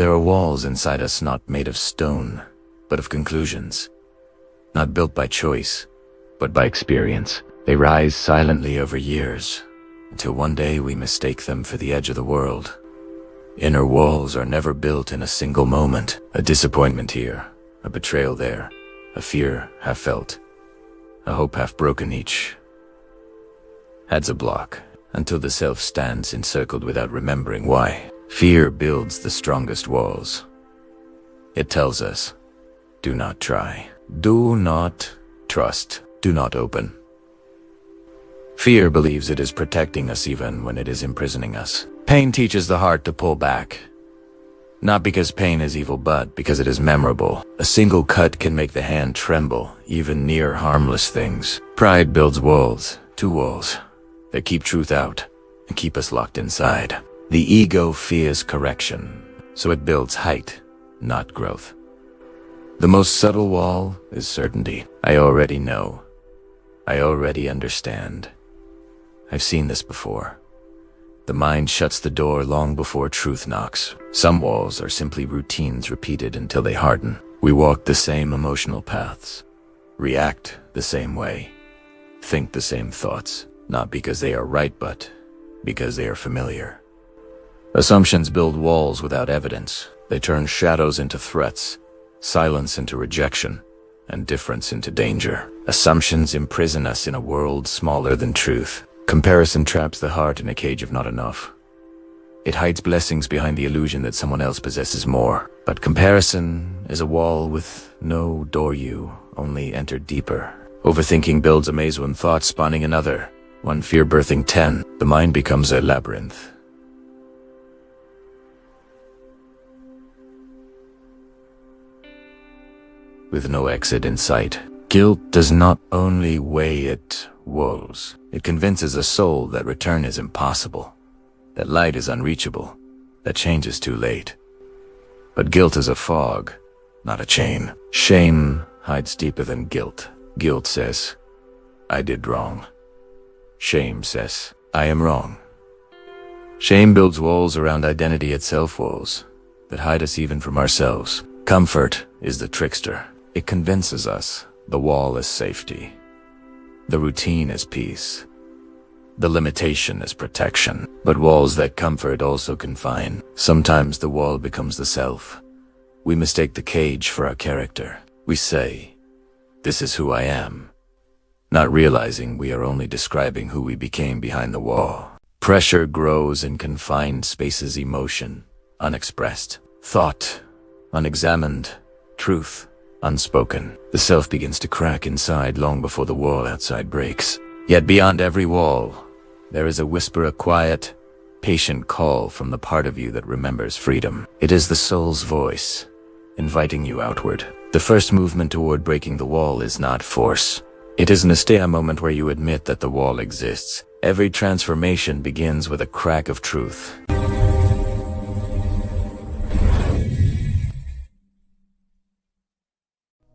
there are walls inside us not made of stone, but of conclusions. Not built by choice, but by experience. They rise silently over years, until one day we mistake them for the edge of the world. Inner walls are never built in a single moment. A disappointment here, a betrayal there, a fear half felt, a hope half broken each adds a block, until the self stands encircled without remembering why. Fear builds the strongest walls. It tells us, do not try, do not trust, do not open. Fear believes it is protecting us even when it is imprisoning us. Pain teaches the heart to pull back. Not because pain is evil, but because it is memorable. A single cut can make the hand tremble, even near harmless things. Pride builds walls, two walls, that keep truth out and keep us locked inside. The ego fears correction, so it builds height, not growth. The most subtle wall is certainty. I already know. I already understand. I've seen this before. The mind shuts the door long before truth knocks. Some walls are simply routines repeated until they harden. We walk the same emotional paths, react the same way, think the same thoughts, not because they are right, but because they are familiar. Assumptions build walls without evidence. They turn shadows into threats, silence into rejection, and difference into danger. Assumptions imprison us in a world smaller than truth. Comparison traps the heart in a cage of not enough. It hides blessings behind the illusion that someone else possesses more. But comparison is a wall with no door, you only enter deeper. Overthinking builds a maze, one thought spawning another, one fear birthing 10. The mind becomes a labyrinth. With no exit in sight. Guilt does not only weigh its walls, it convinces a soul that return is impossible, that light is unreachable, that change is too late. But guilt is a fog, not a chain. Shame hides deeper than guilt. Guilt says, I did wrong. Shame says, I am wrong. Shame builds walls around identity itself, walls that hide us even from ourselves. Comfort is the trickster. It convinces us the wall is safety. The routine is peace. The limitation is protection. But walls that comfort also confine. Sometimes the wall becomes the self. We mistake the cage for our character. We say, this is who I am, not realizing we are only describing who we became behind the wall. Pressure grows in confined spaces, emotion, unexpressed, thought, unexamined, truth, unspoken. The self begins to crack inside long before the wall outside breaks. Yet beyond every wall, there is a whisper, a quiet, patient call from the part of you that remembers freedom. It is the soul's voice, inviting you outward. The first movement toward breaking the wall is not force. It is an a moment where you admit that the wall exists. Every transformation begins with a crack of truth.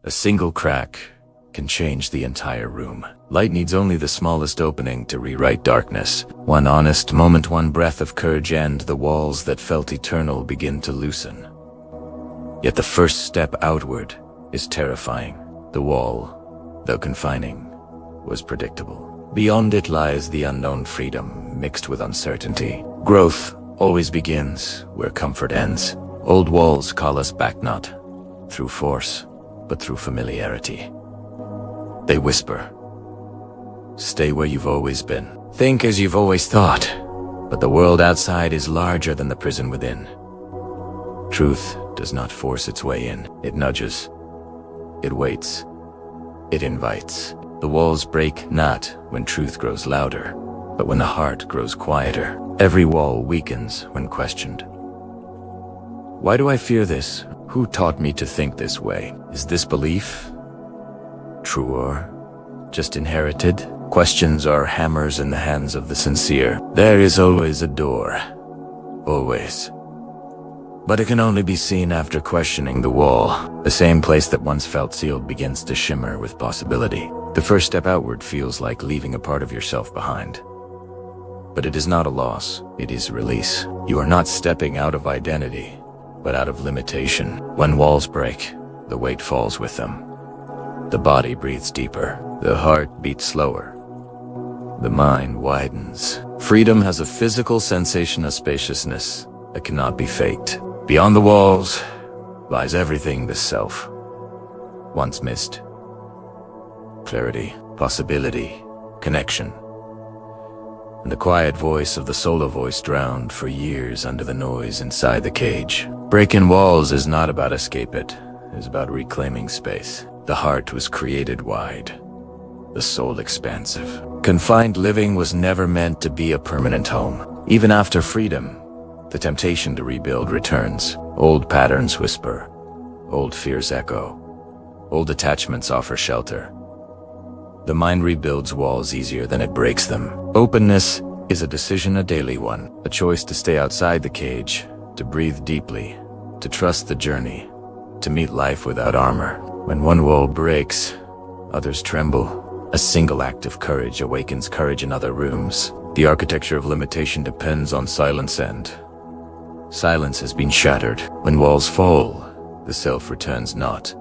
A single crack can change the entire room. Light needs only the smallest opening to rewrite darkness. One honest moment, one breath of courage, and the walls that felt eternal begin to loosen. Yet the first step outward is terrifying. The wall, though confining, was predictable. Beyond it lies the unknown, freedom mixed with uncertainty. Growth always begins where comfort ends. Old walls call us back, not through force, but through familiarity. They whisper, stay where you've always been. Think as you've always thought. But the world outside is larger than the prison within. Truth does not force its way in. It nudges. It waits. It invites. The walls break not when truth grows louder, but when the heart grows quieter. Every wall weakens when questioned. Why do I fear this? Who taught me to think this way? Is this belief true or just inherited? Questions are hammers in the hands of the sincere. There is always a door. Always. But it can only be seen after questioning the wall. The same place that once felt sealed begins to shimmer with possibility. The first step outward feels like leaving a part of yourself behind. But it is not a loss, it is a release. You are not stepping out of identity. but out of limitation. When walls break, the weight falls with them. The body breathes deeper. The heart beats slower. The mind widens. Freedom has a physical sensation of spaciousness that cannot be faked. Beyond the walls lies everything the self once missed. Clarity, possibility, connection. And the quiet voice of the solo voice drowned for years under the noise inside the cage. Breaking walls is not about escape it is about reclaiming space. The heart was created wide, the soul expansive. Confined living was never meant to be a permanent home. Even after freedom, the temptation to rebuild returns. Old patterns whisper, old fears echo, old attachments offer shelter. The mind rebuilds walls easier than it breaks them. Openness is a decision, a daily one, a choice to stay outside the cage, to breathe deeply, to trust the journey, to meet life without armor. When one wall breaks, others tremble. A single act of courage awakens courage in other rooms. The architecture of limitation depends on silence, and silence has been shattered. When walls fall, the self returns not.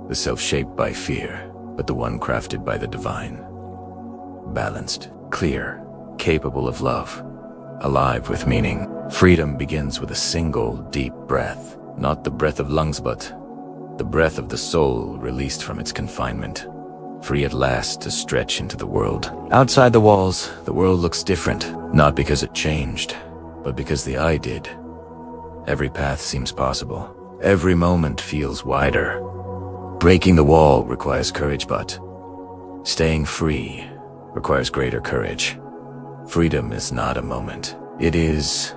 The self shaped by fear, but the one crafted by the divine. Balanced, clear, capable of love, alive with meaning. Freedom begins with a single deep breath. Not the breath of lungs, but the breath of the soul released from its confinement. Free at last to stretch into the world. Outside the walls, the world looks different. Not because it changed, but because the eye did. Every path seems possible. Every moment feels wider. Breaking the wall requires courage, but staying free requires greater courage. Freedom is not a moment. It is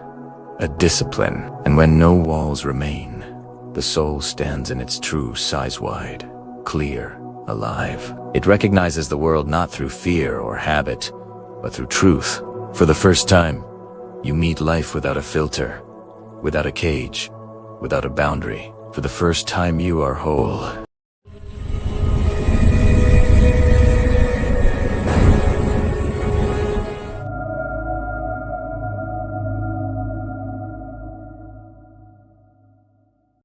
a discipline. And when no walls remain, the soul stands in its true size, wide, clear, alive. It recognizes the world not through fear or habit, but through truth. For the first time, you meet life without a filter, without a cage, without a boundary. For the first time, you are whole.